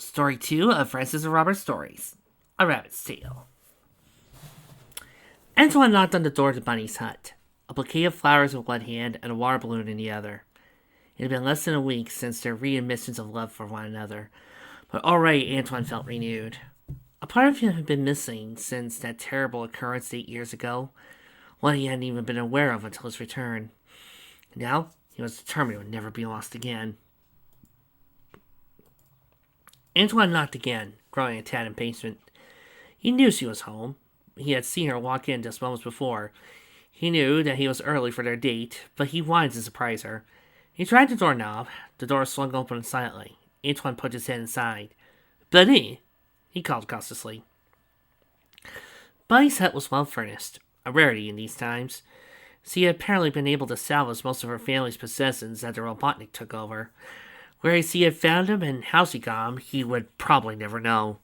Story 2 of Francis and Robert Stories. A Rabbit's Tale. Antoine knocked on the door to Bunnie's hut, a bouquet of flowers in one hand and a water balloon in the other. It had been less than a week since their readmissions of love for one another, but already Antoine felt renewed. A part of him had been missing since that terrible occurrence 8 years ago, one he hadn't even been aware of until his return. Now, he was determined it would never be lost again. Antoine knocked again, growing a tad impatient. He knew she was home. He had seen her walk in just moments before. He knew that he was early for their date, but he wanted to surprise her. He tried the doorknob. The door swung open silently. Antoine put his head inside. "Bunnie!" he called cautiously. Bunnie's hut was well furnished, a rarity in these times. She had apparently been able to salvage most of her family's possessions after Robotnik took over. Where he had found him and how she got him, he would probably never know.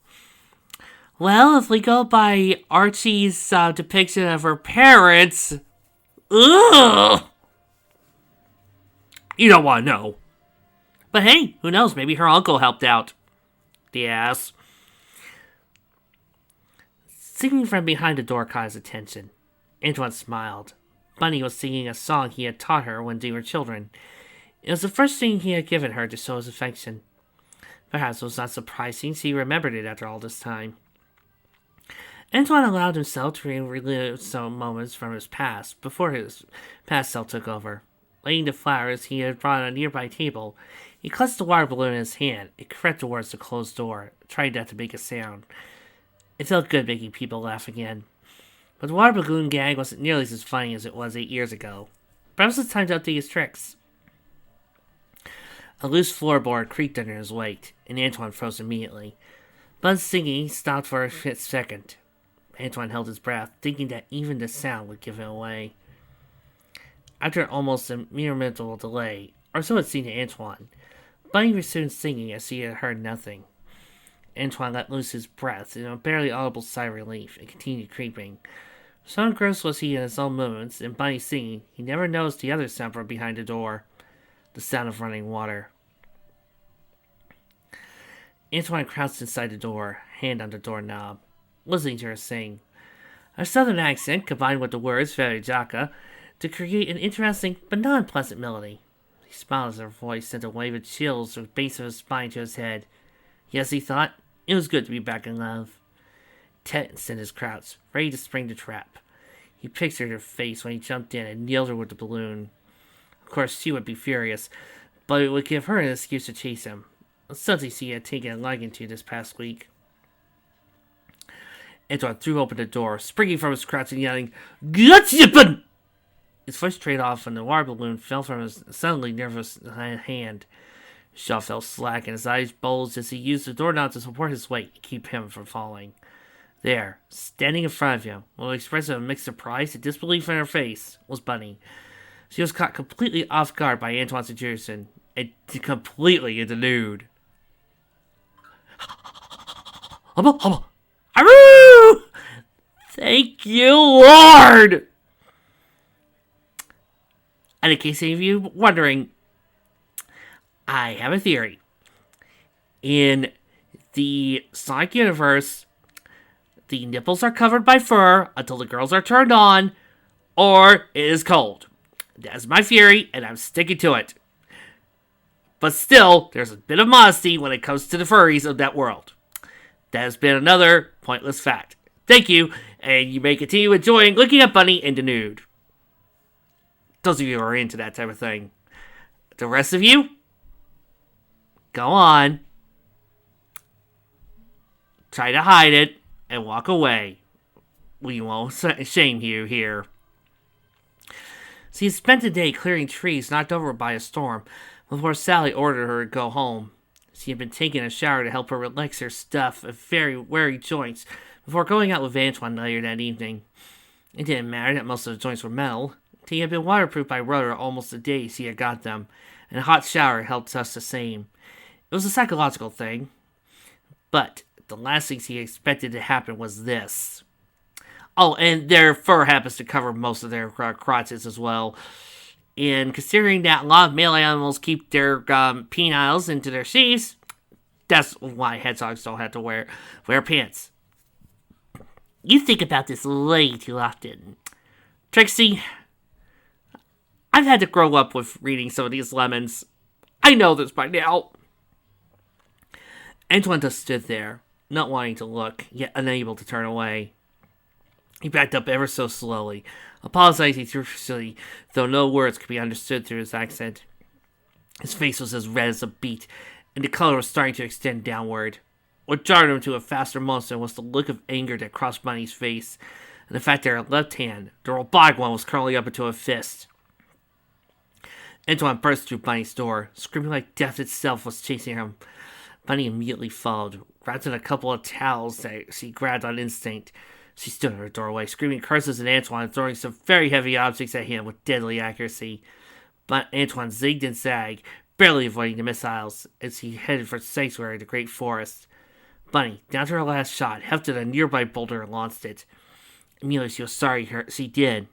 Well, if we go by Archie's depiction of her parents... Ugh! You don't want to know. But hey, who knows, maybe her uncle helped out. The ass. Singing from behind the door caught his attention. Antoine smiled. Bunnie was singing a song he had taught her when they were children. It was the first thing he had given her to show his affection. Perhaps it was not surprising she remembered it after all this time. Antoine allowed himself to relive some moments from his past, before his past self took over. Laying the flowers he had brought on a nearby table, he clutched the water balloon in his hand and crept towards the closed door, trying not to make a sound. It felt good making people laugh again. But the water balloon gag wasn't nearly as funny as it was 8 years ago. Perhaps it's time to update his tricks. A loose floorboard creaked under his weight, and Antoine froze immediately. Bud's singing stopped for a second. Antoine held his breath, thinking that even the sound would give him away. After almost a monumental delay, or so it seemed to Antoine, Bunnie resumed singing as he had heard nothing. Antoine let loose his breath in a barely audible sigh of relief and continued creeping. So engrossed was he in his own movements and Bunnie singing, he never noticed the other sound from behind the door. The sound of running water. Antoine crouched inside the door, hand on the doorknob, listening to her sing. A southern accent combined with the words "very jaka" to create an interesting but non-pleasant melody. He smiled as her voice sent a wave of chills from the base of his spine to his head. Yes, he thought, it was good to be back in love. Tense in his crouch, ready to spring the trap. He pictured her face when he jumped in and nailed her with the balloon. Of course, she would be furious, but it would give her an excuse to chase him. Something she had taken a liking to this past week. Antoine threw open the door, springing from his crouch and yelling, "Gotcha!" His voice trailed off and the water balloon fell from his suddenly nervous hand. His jaw fell slack and his eyes bulged as he used the doorknob to support his weight and keep him from falling. There, standing in front of him, with an expression of mixed surprise and disbelief in her face, was Bunnie. She was caught completely off guard by Antoine's suggestion, and completely in the nude. Hubba, hubba. Aroo! Thank you, Lord! And in case any of you wondering, I have a theory. In the Sonic universe, the nipples are covered by fur until the girls are turned on, or it is cold. That's my theory, and I'm sticking to it. But still, there's a bit of modesty when it comes to the furries of that world. That has been another pointless fact. Thank you, and you may continue enjoying looking at Bunnie in the nude. Those of you who are into that type of thing. The rest of you, go on. Try to hide it and walk away. We won't shame you here. She spent the day clearing trees knocked over by a storm before Sally ordered her to go home. She had been taking a shower to help her relax her stuff of very weary joints before going out with Antoine later that evening. It didn't matter that most of the joints were metal. They had been waterproofed by Rudder almost the day she had got them, and a hot shower helped just the same. It was a psychological thing. But the last thing she expected to happen was this. Oh, and their fur happens to cover most of their crotches as well. And considering that a lot of male animals keep their penile into their sheaths, That's why hedgehogs don't have to wear pants. You think about this way too often. Trixie, I've had to grow up with reading some of these lemons. I know this by now. Antoine just stood there, not wanting to look, yet unable to turn away. He backed up ever so slowly, apologizing profusely, though no words could be understood through his accent. His face was as red as a beet, and the color was starting to extend downward. What jarred him to a faster motion was the look of anger that crossed Bunnie's face, and the fact that her left hand, the robotic one, was curling up into a fist. Antoine burst through Bunnie's door, screaming like death itself was chasing him. Bunnie immediately followed, wrapped in a couple of towels that she grabbed on instinct. She stood in her doorway, screaming curses at Antoine, throwing some very heavy objects at him with deadly accuracy. But Antoine zigged and zagged, barely avoiding the missiles, as he headed for sanctuary, the great forest. Bunnie, down to her last shot, hefted a nearby boulder and launched it. Immediately she was sorry she did.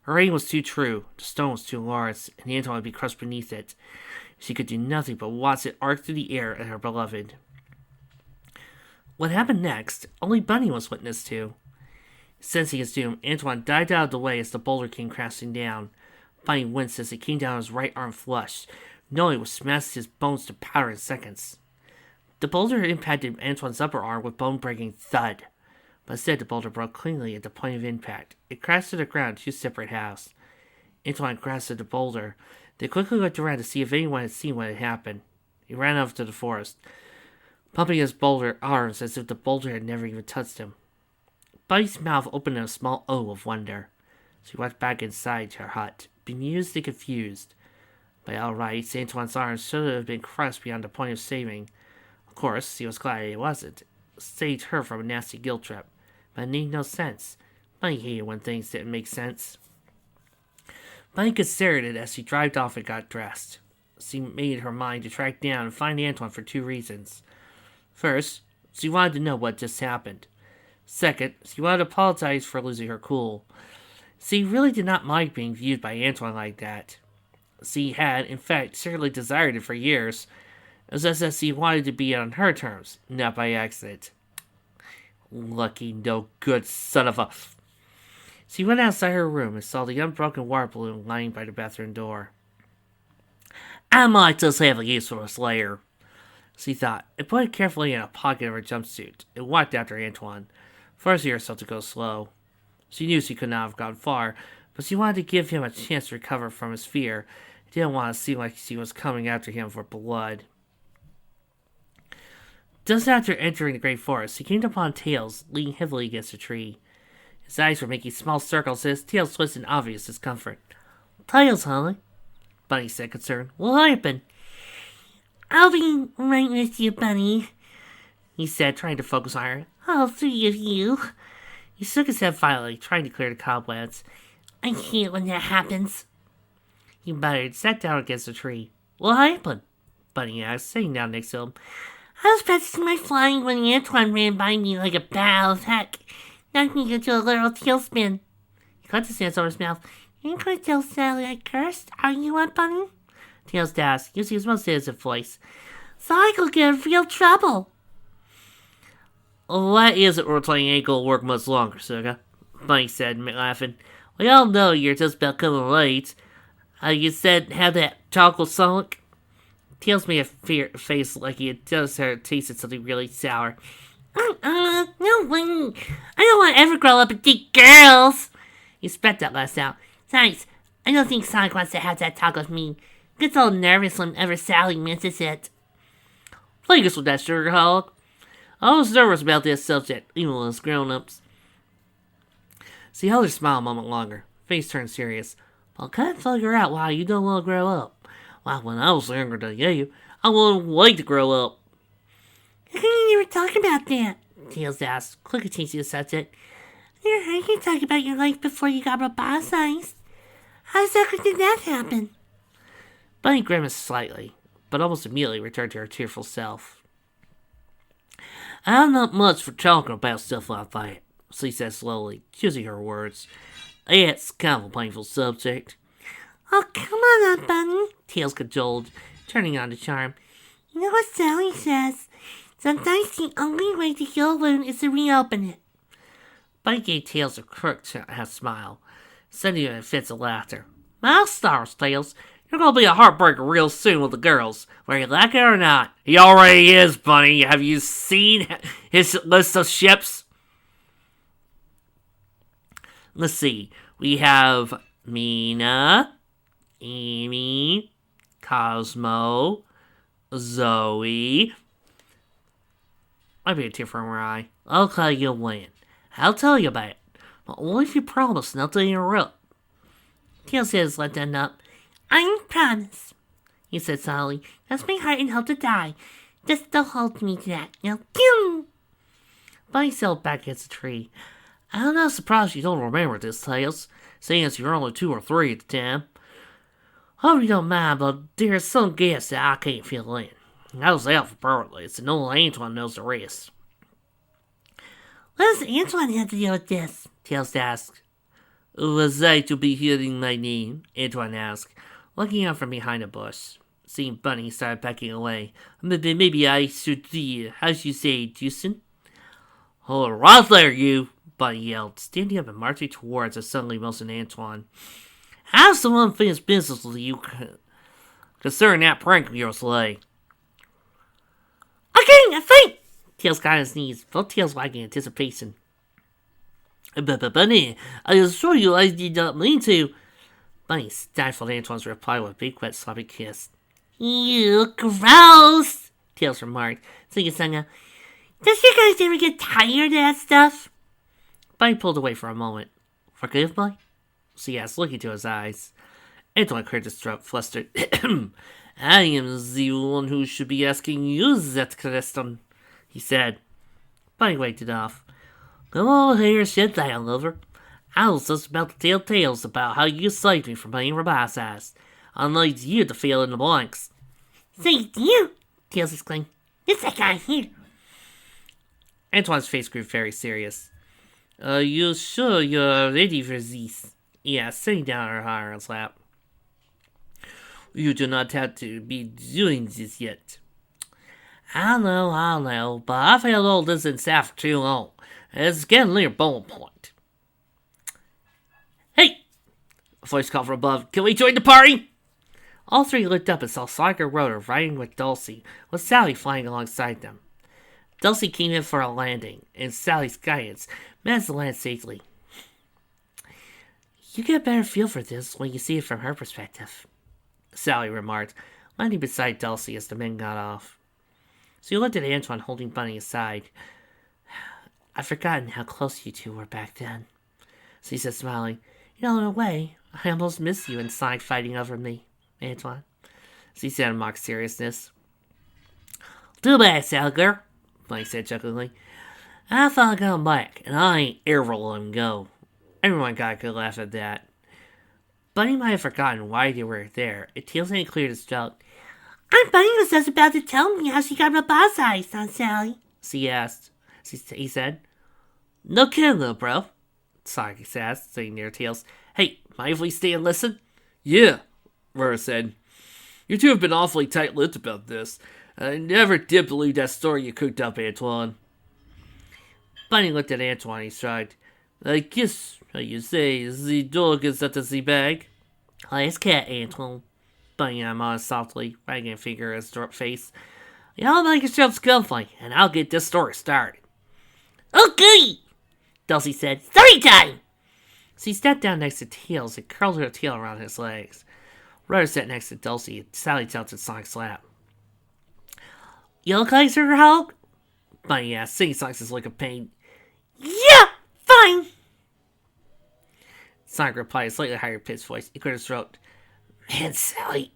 Her aim was too true, the stone was too large, and Antoine would be crushed beneath it. She could do nothing but watch it arc through the air at her beloved. What happened next, only Bunnie was witness to. Sensing his doom, Antoine dived out of the way as the boulder came crashing down. Bunnie winced as it came down his right arm flush, knowing it would smash his bones to powder in seconds. The boulder impacted Antoine's upper arm with bone-breaking thud, but instead the boulder broke cleanly at the point of impact. It crashed to the ground in two separate halves. Antoine grasped at the boulder. They quickly looked around to see if anyone had seen what had happened. He ran off to the forest, pumping his boulder arms as if the boulder had never even touched him. Bunnie's mouth opened in a small O of wonder. She walked back inside her hut, bemused and confused. By all rights, Antoine's arms should have been crushed beyond the point of saving. Of course, he was glad it wasn't. It saved her from a nasty guilt trip. But it made no sense. Bunnie hated when things didn't make sense. Bunnie considered it as she drived off and got dressed. She made her mind to track down and find Antoine for two reasons. First, she wanted to know what just happened. Second, she wanted to apologize for losing her cool. She really did not mind being viewed by Antoine like that. She had, in fact, secretly desired it for years. It was as if she wanted to be on her terms, not by accident. Lucky no good son of a... She went outside her room and saw the unbroken water balloon lying by the bathroom door. I might just have a use for this later, she thought, and put it carefully in a pocket of her jumpsuit, and walked after Antoine, forcing herself to go slow. She knew she could not have gone far, but she wanted to give him a chance to recover from his fear. She didn't want to seem like she was coming after him for blood. Just after entering the great forest, he came upon Tails, leaning heavily against a tree. His eyes were making small circles, and his tail twisted in obvious discomfort. Tails, honey, Bunnie said, concerned. What happened? I'll be right with you, Bunnie, he said, trying to focus on her. All three of you. He shook his head violently, trying to clear the cobwebs. I hate when that happens. He muttered, sat down against a tree. What happened? Bunnie asked, sitting down next to him. I was practicing my flying when Antoine ran by me like a barrel of heck, knocked me into a little tailspin. He clapped his hands over his mouth. You ain't gonna tell Sally I cursed, are you, Aunt Bunnie? Tails asked, using his most innocent voice. So I could get in real trouble. What isn't rotating ankle work much longer, Suga? Bunnie said, laughing. We all know you're just about coming late. You said have that chocolate sonic? Tails made a face like he had just tasted something really sour. No way. I don't want to ever grow up and date girls. He spat that last out. Besides, I don't think Sonic wants to have that talk with me. He gets all nervous whenever Sally misses it. Please with that, sugar hog. I was nervous about this subject, even with us grown-ups. She held her smile a moment longer. Face turned serious. Well, I can't figure out why you don't want to grow up. Well, when I was younger than you, I wouldn't like to grow up. How can you never talk about that? Tails asked, quickly changing the subject. I can talk about your life before you got roboticized. How exactly did that happen? Bunnie grimaced slightly, but almost immediately returned to her tearful self. I'm not much for talking about stuff like that, she said slowly, choosing her words. It's kind of a painful subject. Oh, come on, Aunt Bunnie, Tails cajoled, turning on the charm. You know what Sally says? Sometimes the only way to heal a wound is to reopen it. Bunny gave Tails a crooked half smile, sending him in fits of laughter. My stars, Tails. You're gonna be a heartbreaker real soon with the girls, whether you like it or not. He already is, Bunny. Have you seen his list of ships? Let's see. We have Mina, Amy, Cosmo, Zoe. Might be a tear from her eye. Okay, you'll win. I'll tell you about it. But only if you promise not to interrupt. Tails had his let done up. I promise, he said solemnly. That's my heart and hope to die. Just don't hold me to that. Now, pew! Bunny sailed back against the tree. I'm not surprised you don't remember this, Tails, seeing as you're only 2 or 3 at the time. Hope you don't mind, but there's some guests that I can't fill in. I was out for birthdays, and old Antoine knows the rest. What does Antoine have to do with this? Tails asked. Was I to be hearing my name? Antoine asked, looking out from behind a bush. Seeing Bunny, started backing away. Maybe I should see, how'd you say, Jason? Oh, right there, you! Bunny yelled, standing up and marching towards a suddenly Wilson Antoine. How's some unfinished business with you concerning that prank of yours today? Okay, a fight! Tails got on his knees, both tails wagging anticipation. Bunny, I assure you I did not mean to. Bunny stifled Antoine's reply with a big wet sloppy kiss. You gross! Tails remarked, singing his tongue out. Does you guys ever get tired of that stuff? Bunny pulled away for a moment. Forgive me? She asked, looking into his eyes. Antoine cleared his throat, flustered. I am the one who should be asking you that question, he said. Bunny waved it off. Come over here, sit down, lover. I was just about to tell tales about how you saved me from being roboticized. I need you to fill in the blanks. Saved you? Tails exclaimed. It's that guy here. Antoine's face grew very serious. Are you sure you're ready for this? He asked, sitting down on her Hiram's lap. You do not have to be doing this yet. I know, but I've held all this in staff for too long. It's getting near bone point. Hey! A voice called from above. Can we join the party? All three looked up and saw Sliker Rotor riding with Dulcie, with Sally flying alongside them. Dulcie came in for a landing, and Sally's guidance managed to land safely. You get a better feel for this when you see it from her perspective, Sally remarked, landing beside Dulcie as the men got off. She looked at Antoine holding Bunny aside. I've forgotten how close you two were back then, she said, smiling. You know, in a way, I almost miss you and Sonic fighting over me, Antoine, she said in mock seriousness. Too bad, Sally girl, Bunny said chucklingly. I thought I'd come back, and I ain't ever let him go. Everyone got a good laugh at that. Bunny might have forgotten why they were there. Tails hadn't cleared his throat. Aunt Bunny was just about to tell me how she got roboticized, Aunt Sally, she asked. He said. No kidding, though, bro, Sonic asked, sitting near Tails. Hey, mind if we stay and listen? Yeah, Rora said. You two have been awfully tight-lipped about this. I never did believe that story you cooked up, Antoine. Bunny looked at Antoine and he shrugged. I guess, how you say, the dog is at the bag. Nice cat, Antoine. Bunny and on softly, wagging a finger at his face. Y'all make yourselves comfy, and I'll get this story started. Okay, Dulcie said. Story time! She stepped down next to Tails and curled her tail around his legs. Rudder sat next to Dulcie and Sally tilted Sonic's lap. You okay, Sugar Hog? Bunny asked, seeing Sonic's look of pain. Yeah, fine. Sonic replied in a slightly higher pitched voice. He cleared his throat. Man, Sally,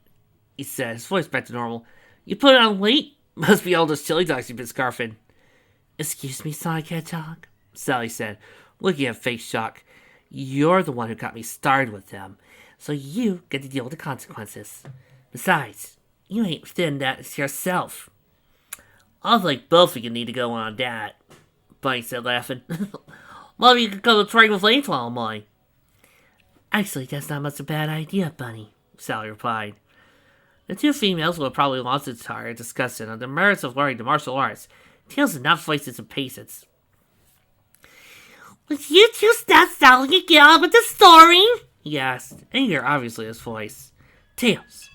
he said, his voice back to normal. You put it on weight? Must be all those chili dogs you've been scarfing. Excuse me, Sonic Hedgehog, Sally said, looking at fake shock. You're the one who got me started with them, so you get to deal with the consequences. Besides, you ain't thin that yourself. I think both of you need to go on that, Bunny said, laughing. Maybe you could go to train with Antoine, mine. Actually, that's not much a bad idea, Bunny, Sally replied. The two females would probably lost their tire discussing on the merits of learning the martial arts. Tails did not voice his impatience. Would you two stop stalling and get on with the story? He asked, anger obviously in his voice. Tails,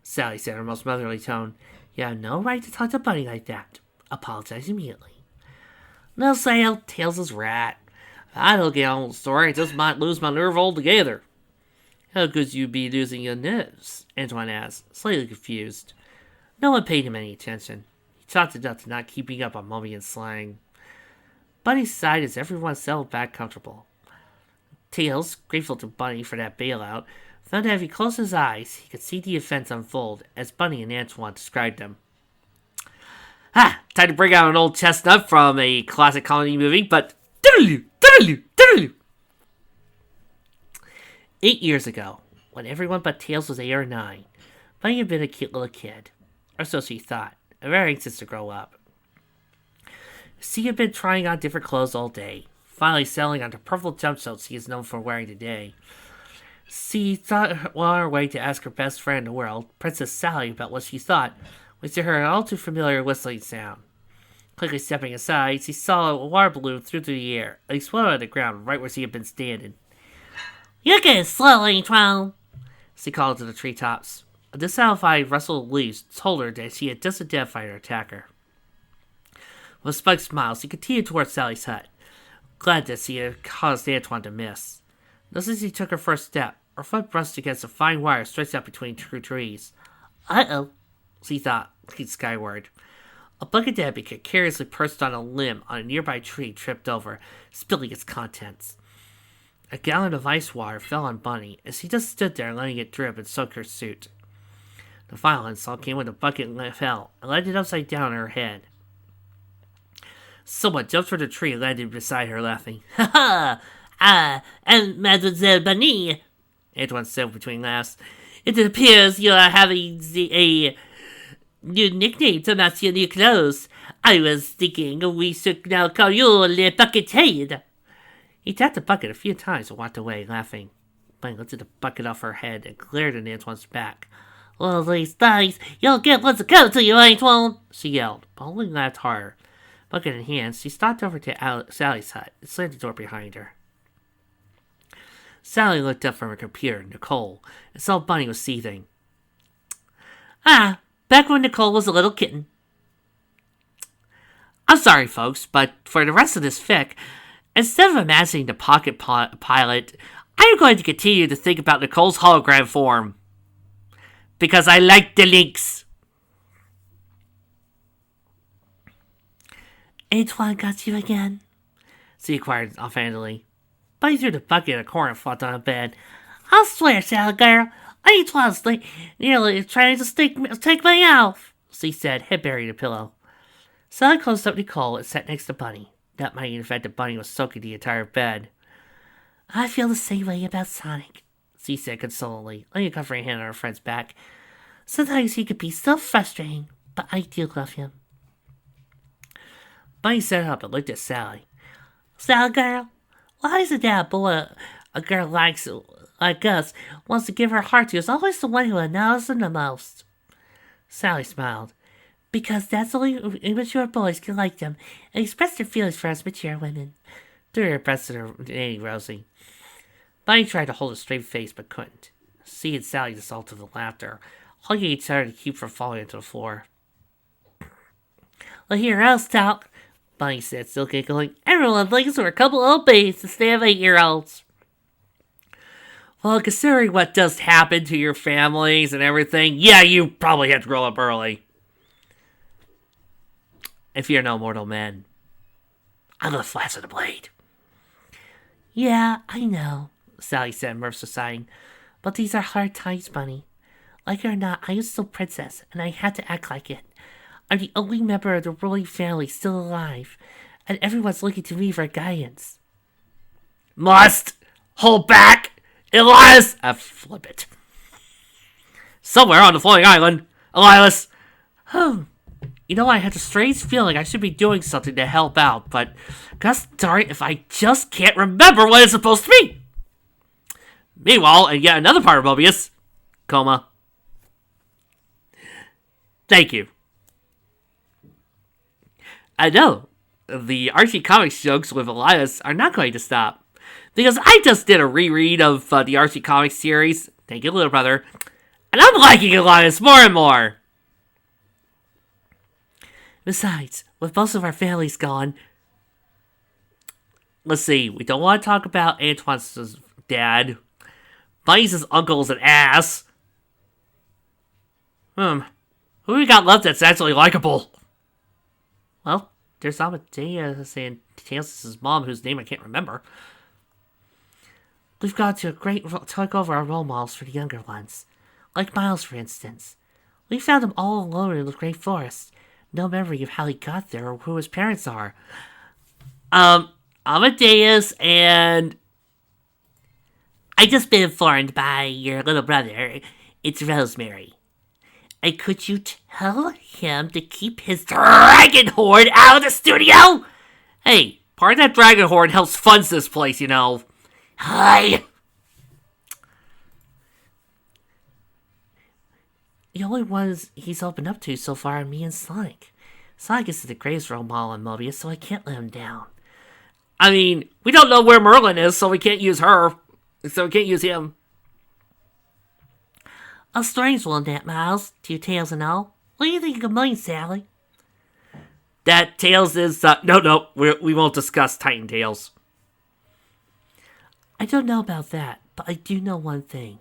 Sally said in her most motherly tone, you have no right to talk to Bunny like that. Apologize immediately. No sale, Tails is right. If I don't get on with the story, I just might lose my nerve altogether. How could you be losing your nerves? Antoine asked, slightly confused. No one paid him any attention. He talked enough to not keeping up on mummy and slang. Bunny sighed as everyone settled back comfortable. Tails, grateful to Bunny for that bailout, found that if he closed his eyes, he could see the events unfold as Bunny and Antoine described them. Time to bring out an old chestnut from a classic comedy movie, but 8 years ago, when everyone but Tails was 8 or 9, Bunny had been a cute little kid, or so she thought, and very anxious to grow up. She had been trying on different clothes all day, finally settling on the purple jumpsuit she is known for wearing today. She thought on her way to ask her best friend in the world, Princess Sally, about what she thought, when she heard an all too familiar whistling sound. Quickly stepping aside, she saw a water balloon through the air, and exploded on the ground right where she had been standing. You're getting slow, Antoine, she called to the treetops. A dissatisfied rustle of leaves told her that she had just identified her attacker. With a spiked smile, she continued towards Sally's hut, glad that she had caused Antoine to miss. Just as she took her first step, her foot brushed against a fine wire stretched out between two trees. Uh-oh, she thought, looking skyward. A bucket that had been precariously perched on a limb on a nearby tree tripped over, spilling its contents. A gallon of ice water fell on Bunny as she just stood there letting it drip and soak her suit. The final insult came when the bucket fell and landed upside down on her head. Someone jumped from the tree and landed beside her, laughing. Ha ha! And Mademoiselle Bunny, Antoine said between laughs. it appears you are having a new nickname to match your new clothes. I was thinking we should now call you Le Buckethead. He tapped the bucket a few times and walked away, laughing. Bunny lifted the bucket off her head and glared at Antoine's back. Well, these days, you'll get what's coming to you, Antoine, she yelled, but only laughed harder. Bucket in hand, she stalked over to Sally's hut and slammed the door behind her. Sally looked up from her computer, Nicole, and saw Bunny was seething. Back when Nicole was a little kitten. I'm sorry, folks, but for the rest of this fic, instead of imagining the pocket pilot, I'm going to continue to think about Nicole's hologram form. Because I like the links. Antoine got you again, she inquired offhandedly. Bunny threw the bucket in a corner and flopped on a bed. I swear, Sally girl, Antoine's nearly trying to take me off, she said, head buried in a pillow. Sally closed up Nicole and sat next to Bunny. That might in fact that Bunny was soaking the entire bed. I feel the same way about Sonic, she said consolingly, laying a comforting hand on her friend's back. Sometimes he could be so frustrating, but I do love him. Bunny sat up and looked at Sally. Sally girl, why is it that a girl like us wants to give her heart to is always the one who knows them the most? Sally smiled. Because that's only immature boys can like them and express their feelings for us mature women. Threw her breast in her nanny, Rosie. Bunny tried to hold a straight face but couldn't. She and Sally dissolved with laughter, hugging each other to keep from falling into the floor. Well, hear us talk, Bunny said, still giggling. Everyone thinks we're a couple of babies instead of 8-year-olds. Well, considering what just happened to your families and everything, yeah, you probably had to grow up early. If you're no mortal man. I'm the flash of the blade. Yeah, I know, Sally said, mirthfully sighing. But these are hard times, Bunny. Like it or not, I am still princess, and I had to act like it. I'm the only member of the ruling family still alive, and everyone's looking to me for guidance. Must hold back, Elias! Flip it. Somewhere on the floating island, Elias. You know, I had a strange feeling I should be doing something to help out, but gosh darn it if I just can't remember what it's supposed to be. Meanwhile, in yet another part of Mobius, coma. Thank you. I know. The Archie Comics jokes with Elias are not going to stop. Because I just did a reread of the Archie Comics series. Thank you, little brother. And I'm liking Elias more and more. Besides, with most of our families gone... Let's see, we don't want to talk about Antoine's dad. Bunny's uncle's an ass. Who we got left that's actually likable? Well, there's Amadeus and Tails' mom, whose name I can't remember. We've got to take over our role models for the younger ones. Like Miles, for instance. We found him all alone in the Great Forest. No memory of how he got there or who his parents are. Amadeus and... I just been informed by your little brother. It's Rosemary. And could you tell him to keep his dragon horde out of the studio? Hey, part of that dragon horde helps funds this place, you know. Hi. The only ones he's opened up to so far are me and Sonic. Sonic is the greatest role model in Mobius, so I can't let him down. I mean, we don't know where Merlin is, so we can't use her. So we can't use him. A strange one, that, Miles, to your Tails and all. What do you think of mine, Sally? That Tails is... No, we won't discuss Titan Tails. I don't know about that, but I do know one thing.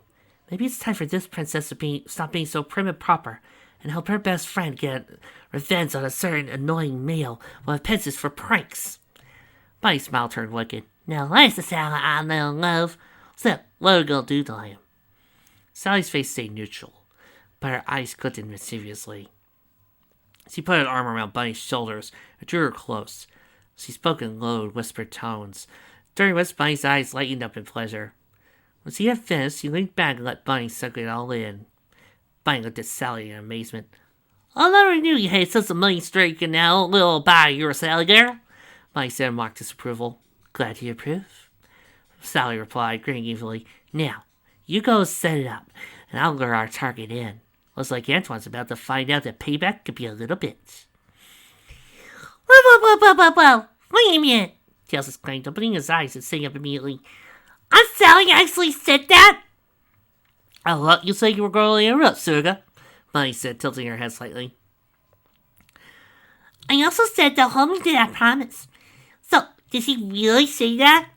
Maybe it's time for this princess to stop being so prim and proper and help her best friend get revenge on a certain annoying male with a pencils for pranks. Bunny's smile turned wicked. Now that's the Sally I know and love. So, what are we gonna do to him? Sally's face stayed neutral, but her eyes glittered mischievously. She put an arm around Bunny's shoulders and drew her close. She spoke in low, whispered tones, during which Bunny's eyes lightened up in pleasure. When she had finished, she leaned back and let Bunny suck it all in. Bunny looked at Sally in amazement. I never knew you had such a mean streak and now, little body, you're a Sally girl. Bunny said in mock disapproval. Glad you approve. Sally replied, grinning evilly. Now, you go set it up, and I'll lure our target in. Looks like Antoine's about to find out that payback could be a little bitch. Whoa. Wait a minute, Tails exclaimed, opening his eyes and sitting up immediately. Aunt Sally actually said that? I thought you said you were going to interrupt, Suga, Bunny said, tilting her head slightly. I also said they'll hold me to that promise. So, did he really say that?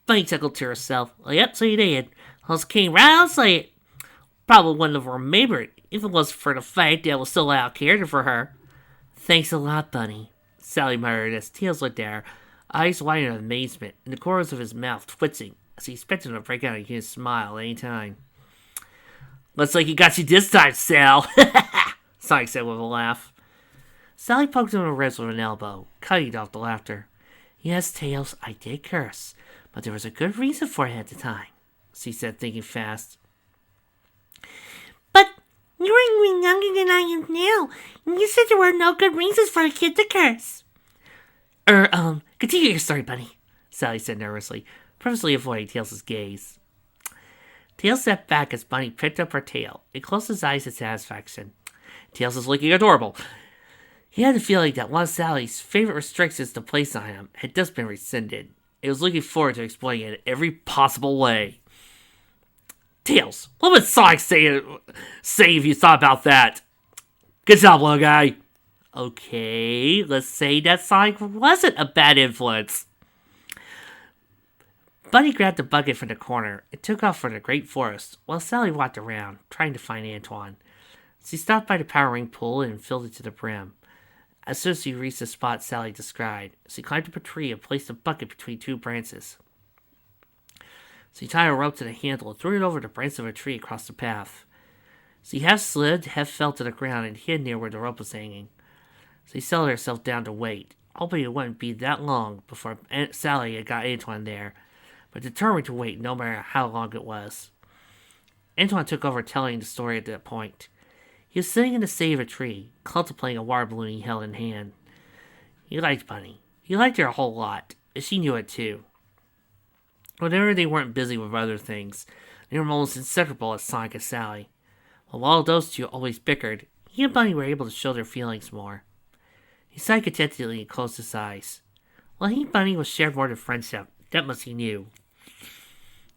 Bunny chuckled to herself. Well, yep, so you did. Just came right out and say it. Probably wouldn't have remembered if it wasn't for the fact that I was still out of character for her. Thanks a lot, Bunny, Sally murmured as Tails looked at her, eyes wide in amazement, and the corners of his mouth twitching as he expected him to break out a huge smile any time. Looks like he got you this time, Sal, Sonic said with a laugh. Sally poked him in the ribs with an elbow, cutting off the laughter. Yes, Tails, I did curse, but there was a good reason for it at the time, she said, thinking fast. But you're even younger than I am now, and you said there were no good reasons for a kid to curse. Continue your story, Bunny, Sally said nervously, purposely avoiding Tails' gaze. Tails stepped back as Bunny picked up her tail and closed his eyes in satisfaction. Tails was looking adorable. He had the feeling that one of Sally's favorite restrictions to place on him had just been rescinded. He was looking forward to exploiting it in every possible way. Tails, what would Sonic say if you thought about that? Good job, little guy. Okay, let's say that Sonic wasn't a bad influence. Bunny grabbed a bucket from the corner and took off for the Great Forest, while Sally walked around, trying to find Antoine. She stopped by the power ring pool and filled it to the brim. As soon as she reached the spot Sally described, she climbed up a tree and placed the bucket between two branches. She tied a rope to the handle and threw it over the branch of a tree across the path. She half slid, half fell to the ground and hid near where the rope was hanging. She settled herself down to wait, hoping it wouldn't be that long before Sally had got Antoine there, but determined to wait no matter how long it was. Antoine took over telling the story at that point. He was sitting in the shade of a tree, contemplating a water balloon he held in hand. He liked Bunny. He liked her a whole lot, and she knew it too. Whenever they weren't busy with other things, they were almost inseparable as Sonic and Sally. But while those two always bickered, he and Bunny were able to show their feelings more. He sighed contentedly and closed his eyes. Well, he and Bunny was shared more than friendship. That much he knew.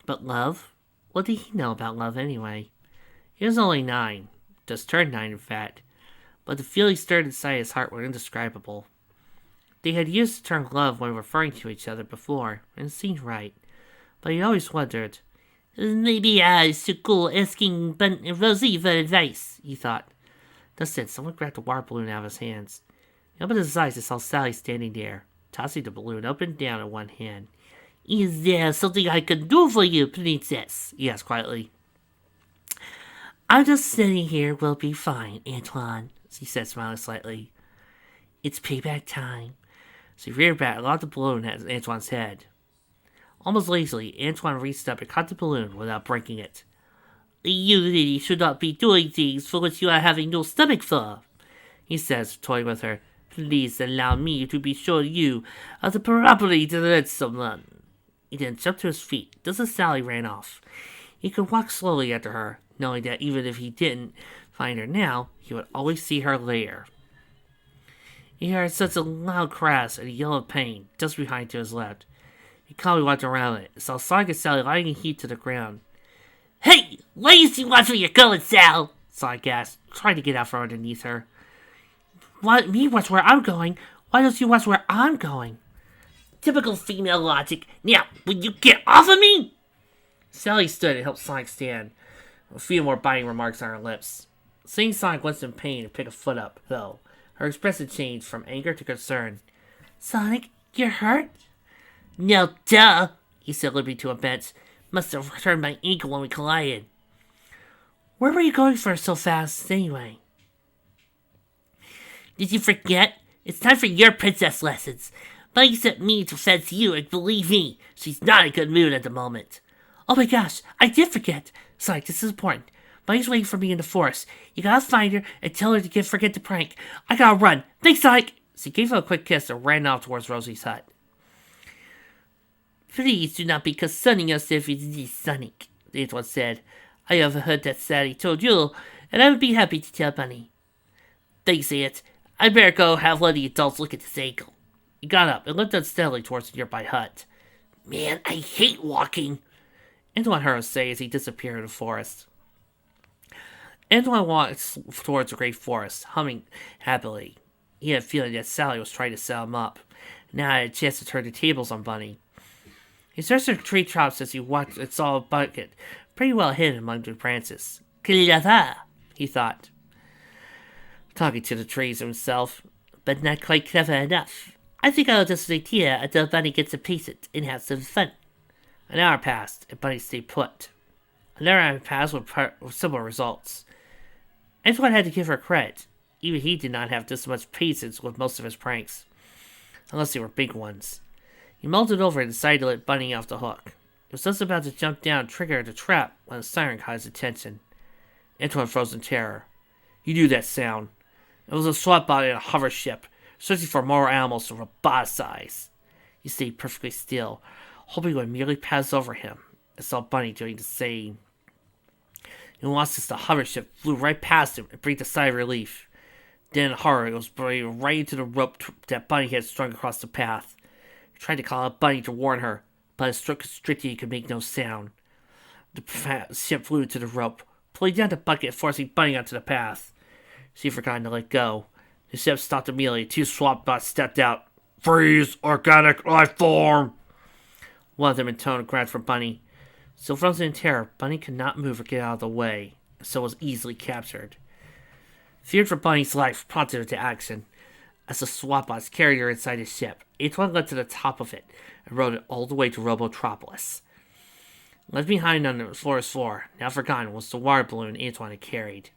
But love? What did he know about love anyway? He was only 9. Just turned 9, in fact. But the feelings stirred inside his heart were indescribable. They had used the term love when referring to each other before, and it seemed right. But he always wondered, maybe I should go asking Rosie for advice, he thought. Just then, someone grabbed the water balloon out of his hands. He opened his eyes and saw Sally standing there, tossing the balloon up and down in one hand. Is there something I can do for you, princess? He asked quietly. I'm just sitting here. We'll be fine, Antoine, she said, smiling slightly. It's payback time. She reared back and locked the balloon at Antoine's head. Almost lazily, Antoine reached up and caught the balloon without breaking it. You really should not be doing things for which you are having no stomach for, he says, toying with her. Please allow me to be sure you are the property to let someone. He then jumped to his feet, just as Sally ran off. He could walk slowly after her, knowing that even if he didn't find her now, he would always see her later. He heard such a loud crash and a yell of pain just behind to his left. He calmly walked around it and saw Sonic and Sally lying in heap to the ground. Hey! Why you see watch where you're going, Sal? Sonic gasped, trying to get out from underneath her. What? Me watch where I'm going? Why don't you watch where I'm going? Typical female logic. Now, will you get off of me? Sally stood and helped Sonic stand, a few more biting remarks on her lips. Seeing Sonic once in pain and pick a foot up, though, her expression changed from anger to concern. Sonic, you're hurt? No, duh, he said, limping to a bench. Must have turned my ankle when we collided. Where were you going for so fast, anyway? Did you forget? It's time for your princess lessons. Bunny sent me to fence you, and believe me, she's not in a good mood at the moment. Oh my gosh, I did forget. Sonic, this is important. Bunny's waiting for me in the forest. You gotta find her and tell her to forget the prank. I gotta run. Thanks, Sonic. She gave him a quick kiss and ran off towards Rosie's hut. Please do not be concerning yourself with this, Sonic, Antoine said. I have heard that Sally told you, and I would be happy to tell Bunny. Thanks, Aunt. I better go have one of the adults look at this ankle. He got up and looked unsteadily towards the nearby hut. Man, I hate walking, Antoine heard him say as he disappeared in the forest. Antoine walked towards the great forest, humming happily. He had a feeling that Sally was trying to set him up. Now I had a chance to turn the tables on Bunny. He searched the tree tops as he watched and saw a bucket pretty well hidden among the branches. Clever, he thought, talking to the trees himself, but not quite clever enough. I think I'll just wait here until Bunny gets impatient and have some fun. An hour passed, and Bunny stayed put. Another hour passed with similar results. Antoine had to give her credit. Even he did not have this much patience with most of his pranks, unless they were big ones. He mulled it over and decided to let Bunny off the hook. He was just about to jump down and trigger the trap when a siren caught his attention. Antoine froze in terror. He knew that sound. It was a SWAT bot in a hover ship, searching for more animals to roboticize. He stayed perfectly still, hoping it would merely pass over him, and saw Bunny doing the same. In one instant, the hover ship flew right past him and breathed a sigh of relief. Then, in horror, it was buried right into the rope that Bunny had strung across the path. He tried to call out Bunny to warn her, but his throat constricted he could make no sound. The ship flew into the rope, pulling down the bucket and forcing Bunny onto the path. She forgot to let go. The ship stopped immediately. 2 SWAT bots stepped out. Freeze! Organic life form! One of them intoned grunted for Bunny. Still frozen in terror, Bunny could not move or get out of the way, so was easily captured. Feared for Bunny's life prompted her to action. As the SWAT bots carried her inside the ship, Antoine led to the top of it and rode it all the way to Robotropolis. Left behind on the forest floor, now forgotten, was the water balloon Antoine had carried.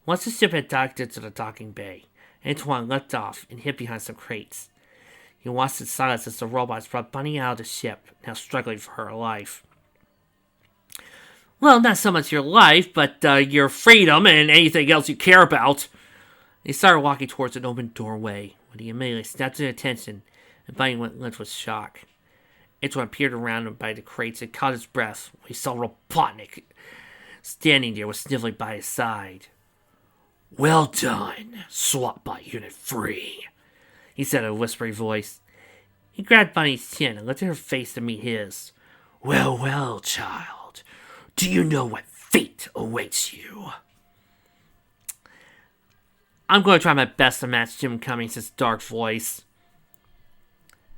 Once the ship had docked into the docking bay, Antoine leapt off and hid behind some crates. He watched in silence as the robots brought Bunny out of the ship, now struggling for her life. Well, not so much your life, but your freedom and anything else you care about. They started walking towards an open doorway when he immediately snapped his attention, and Bunny went limp with shock. Antoine peered around him by the crates and caught his breath when he saw Robotnik standing there with Snivelling by his side. Well done, SWAT-bot Unit 3, he said in a whispery voice. He grabbed Bunny's chin and lifted her face to meet his. Well, well, child. Do you know what fate awaits you? I'm going to try my best to match Jim Cummings' dark voice.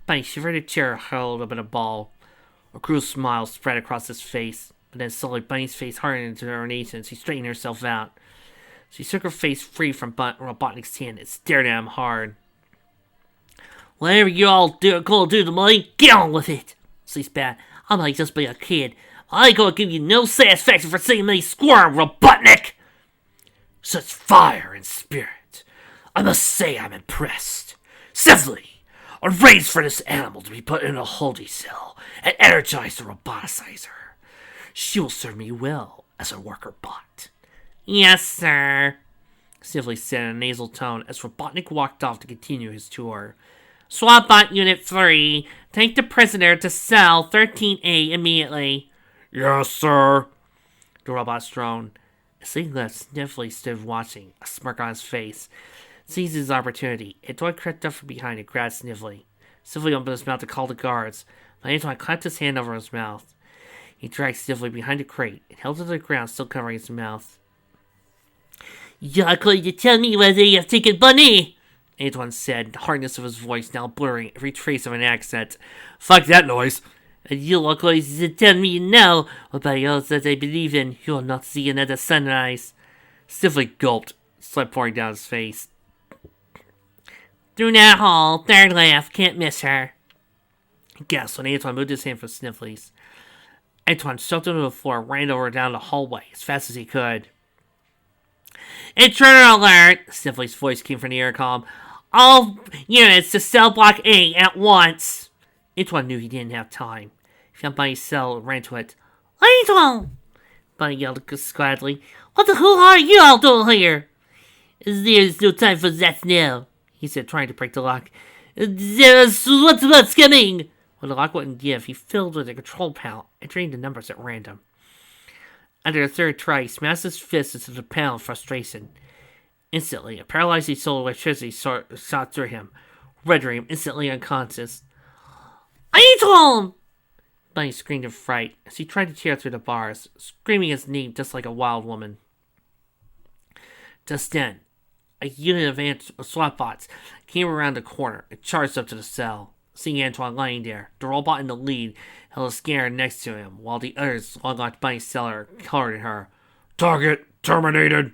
Bunny shivered a chair held up in a ball. A cruel smile spread across his face, but then slowly Bunny's face hardened into determination as she straightened herself out. She shook her face free from Robotnik's hand and stared at him hard. Whatever you all gonna do to me, get on with it, she spat. I might just be a kid. I ain't gonna give you no satisfaction for seeing me squirm, Robotnik! Such fire and spirit. I must say I'm impressed. Simply, arrange for this animal to be put in a holding cell and energize the roboticizer. She will serve me well as a worker bot. Yes, sir, Sniffly said in a nasal tone as Robotnik walked off to continue his tour. SWAT-bot Unit 3, take the prisoner to cell 13A immediately. Yes, sir, the robot droned. As he left, Sniffly stood watching, a smirk on his face. Seized his opportunity, Antoine crept up from behind and grabbed Sniffly. Sniffly opened his mouth to call the guards, but Antoine clapped his hand over his mouth. He dragged Sniffly behind a crate and held it to the ground, still covering his mouth. You're going to tell me whether you've taken Bunnie, Antoine said, the hardness of his voice now blurring every trace of an accent. Fuck that noise. And you are going to tell me now, or by all that I believe in, you will not see another sunrise. Sniffly gulped, sweat pouring down his face. Through that hall, third left, can't miss her. He gasped when Antoine moved his hand from Sniffly's. Antoine shoved him to the floor and ran over down the hallway as fast as he could. Intruder alert! Sniffly's voice came from the intercom. All units to cell block A at once! Antoine knew he didn't have time. He found Bunny's cell and ran to it. Antoine! Bunny yelled gladly. What the hell are you all doing here? There's no time for that now, he said, trying to break the lock. There's what's coming! When the lock wouldn't give, he filled with a control panel, entering the numbers at random. Under the third try, he smashed his fist into the panel in frustration. Instantly, a paralyzing soul of electricity shot through him, rendering him instantly unconscious. Antoine! Bunny screamed in fright as he tried to tear through the bars, screaming his name just like a wild woman. Just then, a unit of SWAT bots came around the corner and charged up to the cell. Seeing Antoine lying there, the robot in the lead held a scanner next to him, while the others unlocked Bunny's cellar and colored at her. Target terminated,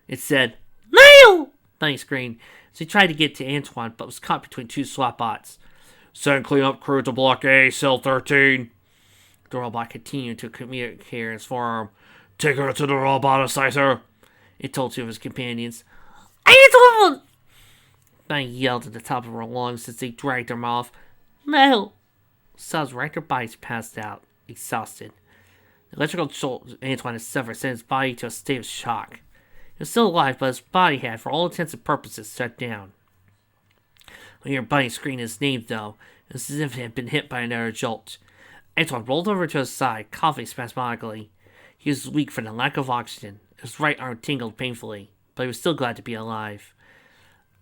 it said. No! Bunny screamed as he tried to get to Antoine, but was caught between two SWAT bots. Send cleanup crew to Block A, Cell 13. The robot continued to communicate in his forearm. Take her to the roboticizer, it told two of his companions. Antoine! Bunny yelled at the top of her lungs as they dragged him off. No! Cells right their bodies passed out, exhausted. The electrical jolt Antoine had suffered sent his body to a state of shock. He was still alive, but his body had, for all intents and purposes, shut down. When he heard Bunny scream his name, though, it was as if he had been hit by another jolt. Antoine rolled over to his side, coughing spasmodically. He was weak from the lack of oxygen. His right arm tingled painfully, but he was still glad to be alive.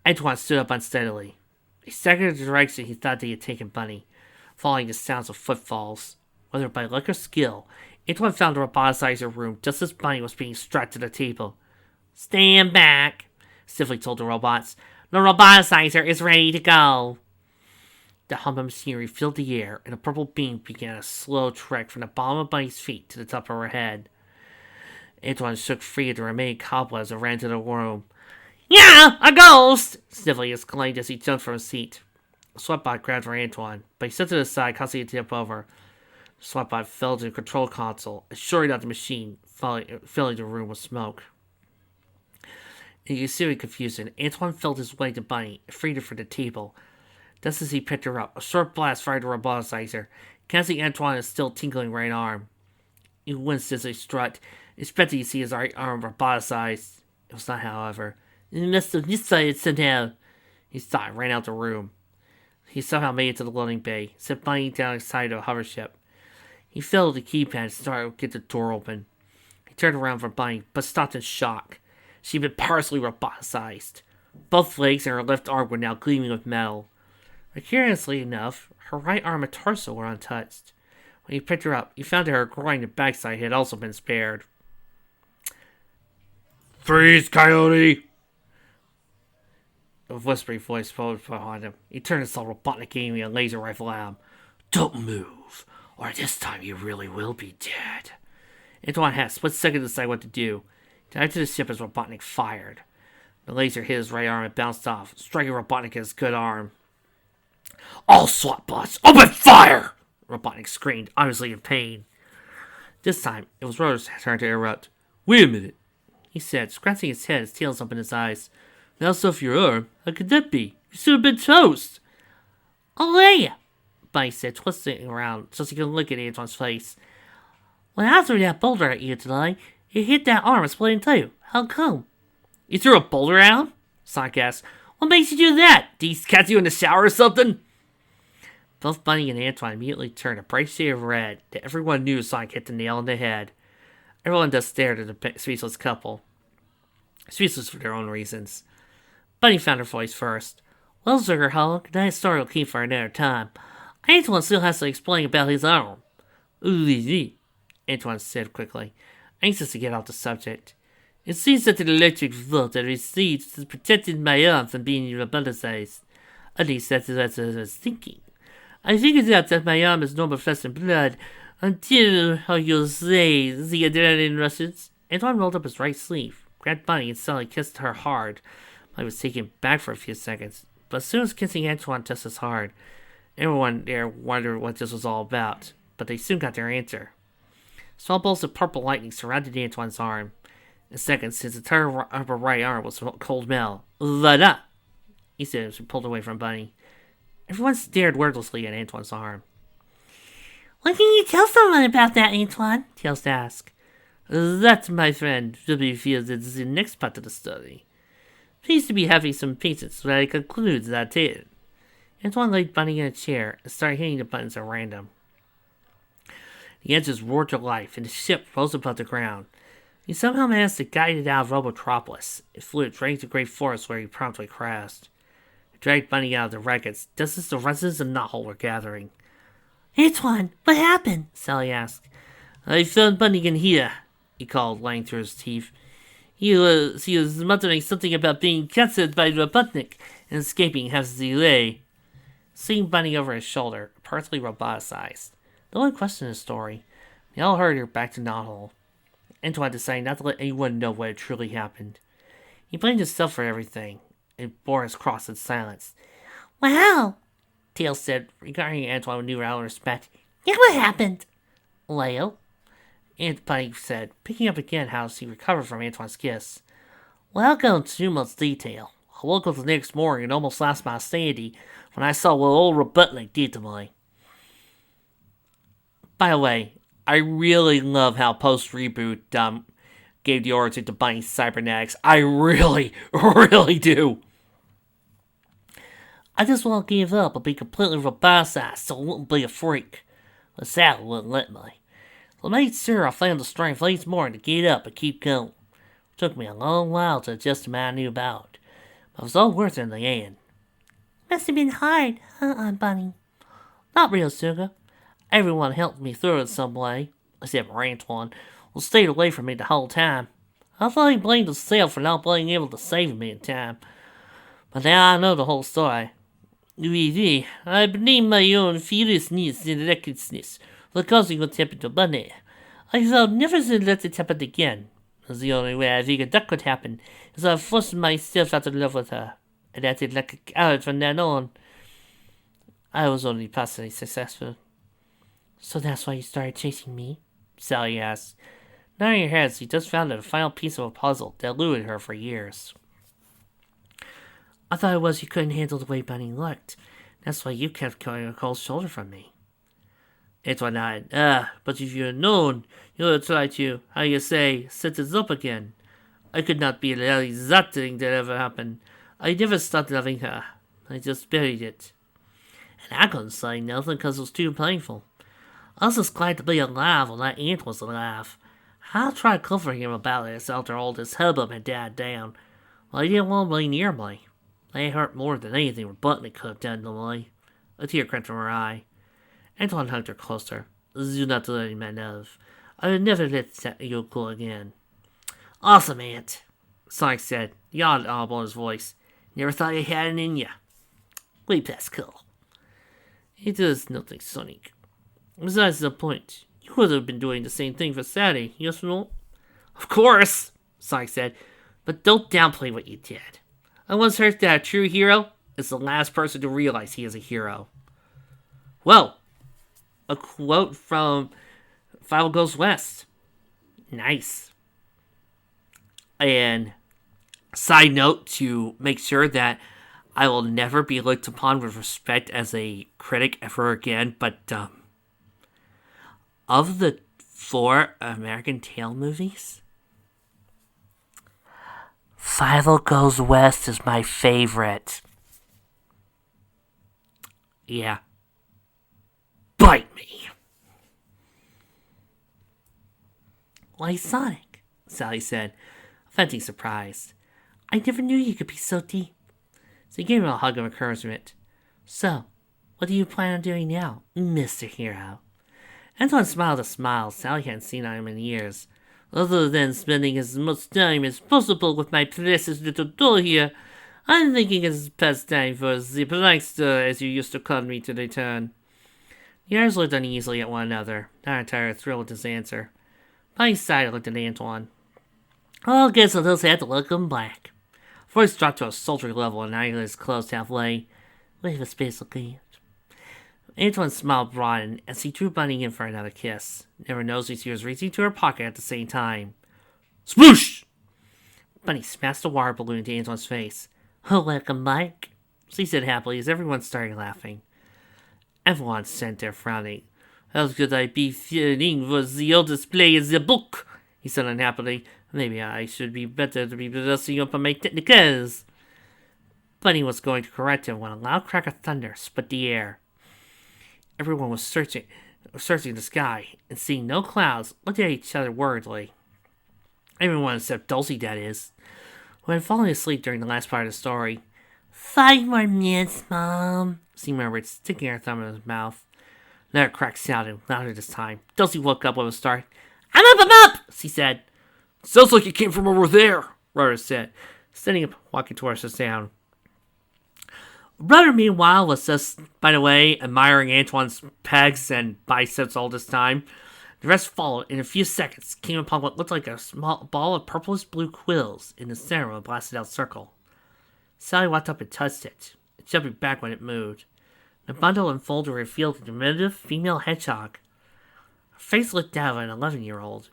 Antoine stood up unsteadily. He staggered in the direction he thought they had taken Bunny, following the sounds of footfalls. Whether by luck or skill, Antoine found the roboticizer room just as Bunny was being strapped to the table. Stand back, Sniffly told the robots. The roboticizer is ready to go. The hum of machinery filled the air, and a purple beam began a slow trek from the bottom of Bunny's feet to the top of her head. Antoine shook free of the remaining cobwebs and ran to the room. Yeah, a ghost! Sniffly exclaimed as he jumped from his seat. The SWATbot grabbed for Antoine, but he stepped to the side, causing it to tip over. The SWATbot fell to the control console and shorted out the machine, filling the room with smoke. In ensuing confusion, Antoine felt his way to Bunny and freed her from the table. Just as he picked her up, a short blast fired the roboticizer, casting Antoine his still tingling right arm. He winced as he strut, expecting to see his right arm roboticized. It was not, however. It must have misfired somehow, he thought, and ran out the room. He somehow made it to the loading bay, set Bunny down inside a hover ship. He filled the keypad and started to get the door open. He turned around for Bunny, but stopped in shock. She'd been partially roboticized. Both legs and her left arm were now gleaming with metal. But curiously enough, her right arm and torso were untouched. When he picked her up, he found that her groin and backside had also been spared. "Freeze, Coyote!" A whispering voice followed behind him. He turned and saw Robotnik aiming a laser rifle at him. "Don't move, or this time you really will be dead." Antoine had a split second to decide what to do. He dived to the ship as Robotnik fired. The laser hit his right arm and bounced off, striking Robotnik in his good arm. "All SWAT bots, open fire!" Robotnik screamed, obviously in pain. This time, it was Rotor's turn to interrupt. "Wait a minute," he said, scratching his head, his tails up in his eyes. "That's off your arm. How could that be? You should have been toast." "Oh, yeah," Bunny said, twisting around so he could look at Antoine's face. "When I threw that boulder at you today, it hit that arm and split in two. How come?" "You threw a boulder at him?" Sonic asked. "What makes you do that? Did he catch you in the shower or something?" Both Bunny and Antoine immediately turned a bright shade of red that everyone knew Sonic hit the nail on the head. Everyone just stared at the speechless couple. Speechless for their own reasons. Bunny found her voice first. "Well, Sugar Hog, that story will keep for another time. Antoine still has to explain about his arm." "Easy," Antoine said quickly, anxious to get off the subject. "It seems that the electric volt I received protected my arm from being roboticized. At least that's what I was thinking. I figured out that my arm is normal flesh and blood until, how you'll say, the adrenaline rushes." Antoine rolled up his right sleeve, grabbed Bunny, and suddenly kissed her hard. Bunny was taken back for a few seconds, but as soon as kissing Antoine just as hard, everyone there wondered what this was all about, but they soon got their answer. Small bolts of purple lightning surrounded Antoine's arm. In seconds, his entire upper right arm was cold metal. "Voila!" he said as he pulled away from Bunny. Everyone stared wordlessly at Antoine's arm. "When can you tell someone about that, Antoine?" Tails asked. "That, my friend, will be revealed in the next part of the story. Please to be having some patience while I conclude that tale." Antoine laid Bunny in a chair and started hitting the buttons at random. The engines roared to life, and the ship rose above the ground. He somehow managed to guide it out of Robotropolis. It flew right into the great forest where he promptly crashed. He dragged Bunny out of the wreckage just as the residents of Knothole were gathering. "Antoine, what happened?" Sally asked. "I found Bunny in here," he called, lying through his teeth. He was muttering something about being captured by Robotnik and escaping has delay. Seeing Bunny over his shoulder, partly roboticized. No one questioned his story. They all hurried her back to Knothole. Antoine decided not to let anyone know what had truly happened. He blamed himself for everything, and bore his cross in silence. "Wow," Tails said, regarding Antoine with newfound respect. "Yeah, what happened?" "Well," Aunt Bunny said, picking up again how she recovered from Antoine's kiss. "Without going into too much detail, I woke up the next morning and almost lost my sanity when I saw what old Robotnik did to me. By the way, I really love how post-reboot gave the origin to Bunny's cybernetics. I really, really do. I just want to give up and be completely roboticized so I wouldn't be a freak. But Sally wouldn't let me. So I made sure I found the strength each morning to get up and keep going. It took me a long while to adjust to what I knew about it, but it was all worth it in the end." "Must have been hard, huh, Bunny?" "Not real, Sugar. Everyone helped me through it some way, except for Antoine, who stayed away from me the whole time. I thought he blamed himself for not being able to save me in time. But now I know the whole story. Really, I blame my own fearlessness and recklessness for causing what happened to Bunny. I vowed never to let it happen again. The only way I figured that could happen is I forced myself out of love with her, and acted like a coward from then on. I was only partially successful." "So that's why you started chasing me?" Sally asked. Nodding her head, she just found a final piece of a puzzle that eluded her for years. "I thought it was you couldn't handle the way Bunny looked. That's why you kept going a cold shoulder from me." Antoine nodded. But if you had known, you would have tried to, how you say, set it up again. I could not be allowing that thing to ever happen. I never stopped loving her. I just buried it. And I couldn't say nothing because it was too painful. I was just glad to be alive when that ant was alive. I tried comforting him about this after all this hubbub had died down, but he didn't want to be near me. They hurt more than anything Bunnie could have done to me. A tear crept from her eye. Antoine hugged her closer. Do not worry, my love. I will never let you go again. Awesome, Aunt, Sonic said, yawned audible in his voice. Never thought you had it in ya. Way past cool. It does nothing, Sonic. Besides the point, you would have been doing the same thing for Sadie, yes or no? Of course, Sonic said, but don't downplay what you did. I once heard that a true hero is the last person to realize he is a hero. Whoa! A quote from Five Goes West. Nice. And side note to make sure that I will never be looked upon with respect as a critic ever again, but of the 4 American Tail movies, Five Goes West is my favorite. Yeah. Bite me. Why, Sonic, Sally said, offending surprised. I never knew you could be so deep. So he gave him a hug of encouragement. So, what do you plan on doing now, Mr. Hero? Antoine smiled a smile Sally hadn't seen on him in years. Other than spending as much time as possible with my precious little doll here, I'm thinking it's past time for the prankster, as you used to call me, to return. The others looked uneasily at one another, not entirely thrilled with his answer. Bunnie sighed and looked at Antoine. I guess I'll just have to look him black. Voice dropped to a sultry level and eyelids closed halfway. We have a special gift. Antoine's smile broadened as he drew Bunnie in for another kiss. Never nosed he was reaching to her pocket at the same time. Sploosh! Bunnie smashed a water balloon into Antoine's face. Oh, welcome, Mike, she said happily as everyone started laughing. Everyone sat there frowning. How could I be feeling for the oldest play in the book? He said unhappily. Maybe I should be better to be brushing up on my technicals. Bunnie was going to correct him when a loud crack of thunder split the air. Everyone was searching the sky, and seeing no clouds, looked at each other worriedly. Everyone except Dulcie, that is, who had fallen asleep during the last part of the story. 5 more minutes, Mom, she murmured, sticking her thumb in his mouth. Another crack sounded, louder this time. Dulcie woke up with a start. I'm up, she said. Sounds like it came from over there, Rudder said, standing up, walking towards the sound. Rudder, meanwhile, was just, by the way, admiring Antoine's pegs and biceps all this time. The rest followed. In a few seconds, came upon what looked like a small ball of purplish blue quills in the center of a blasted-out circle. Sally walked up and touched it, jumping back when it moved. The bundle unfolded and revealed a diminutive female hedgehog. Her face looked down at an 11-year-old,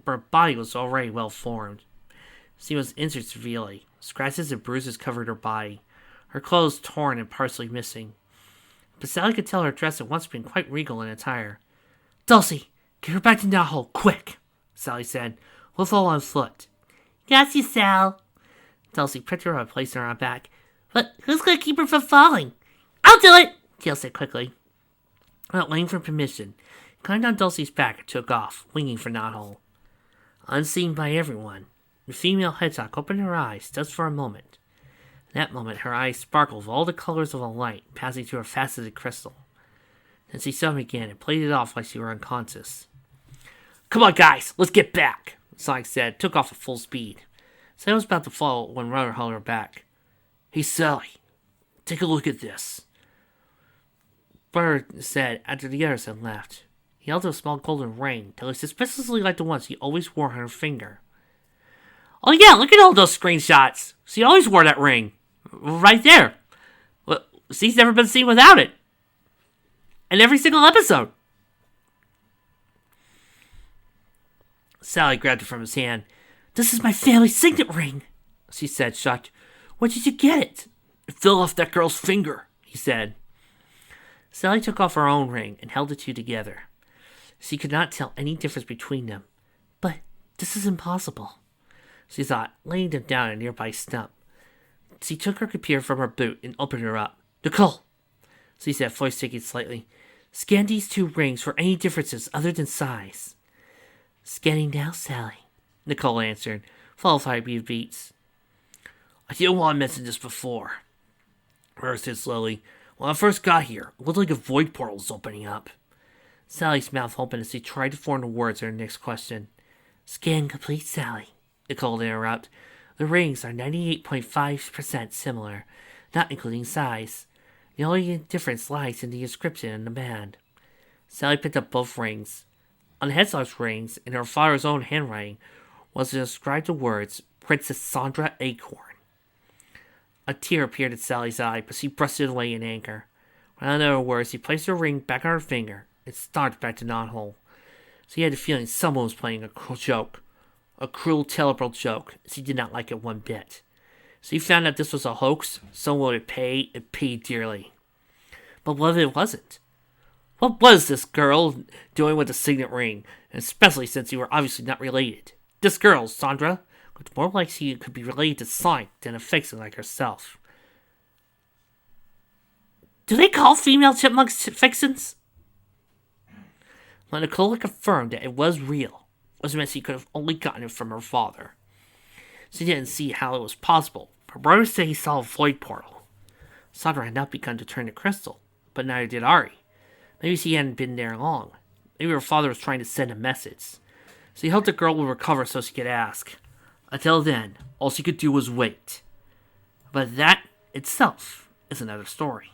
but her body was already well formed. She was injured severely. Scratches and bruises covered her body, her clothes torn and partially missing. But Sally could tell her dress had once been quite regal in attire. Dulcie, get her back to Knothole, quick, Sally said. We'll fall on foot. Got you, Sal. Dulcie picked her up and placed her on her back. But who's going to keep her from falling? I'll do it, Gail said quickly. Without waiting for permission, he climbed on Dulcie's back and took off, winging for Knothole. Unseen by everyone, the female hedgehog opened her eyes just for a moment. In that moment, her eyes sparkled with all the colors of a light passing through a faceted crystal. Then she saw him again and played it off like she were unconscious. Come on, guys, let's get back, Sonic said, took off at full speed. Sally was about to fall when Rudder held her back. Hey, Sally, take a look at this, Rudder said after the others had left. He held a small golden ring that looked suspiciously like the ones he always wore on her finger. Oh yeah, look at all those screenshots. She always wore that ring. Right there. Well, she's never been seen without it. In every single episode. Sally grabbed it from his hand. This is my family signet ring, she said, shocked. Where did you get it? It fell off that girl's finger, he said. Sally took off her own ring and held the two together. She could not tell any difference between them. But this is impossible, she thought, laying them down on a nearby stump. She took her computer from her boot and opened her up. Nicole, she said, voice shaking slightly. Scan these 2 rings for any differences other than size. Scanning now, Sally, Nicole answered, full of heartbeat beats. I didn't want to mention this before, Rose said slowly. When I first got here, it looked like a void portal was opening up. Sally's mouth opened as he tried to form the words in her next question. Scan complete, Sally, Nicole interrupted. The rings are 98.5% similar, not including size. The only difference lies in the inscription in the band. Sally picked up both rings. On Hetzler's rings, in her father's own handwriting, was inscribed the words, Princess Sandra Acorn. A tear appeared in Sally's eye, but she brushed it away in anger. Without other words, he placed her ring back on her finger and started back to knothole. She had the feeling someone was playing a cruel joke. A cruel, terrible joke. She did not like it one bit. She found out this was a hoax. Someone would pay, and pay dearly. But what if it wasn't? What was this girl doing with the signet ring, especially since you were obviously not related? This girl, Sandra, looked more like she could be related to Sonic than a fixin' like herself. Do they call female chipmunks fixins? When Nicole confirmed that it was real, which meant she could have only gotten it from her father. She didn't see how it was possible. Her brother said he saw a void portal. Sandra had not begun to turn to crystal, but neither did Ari. Maybe she hadn't been there long. Maybe her father was trying to send a message. She hoped the girl would recover so she could ask. Until then, all she could do was wait. But that itself is another story.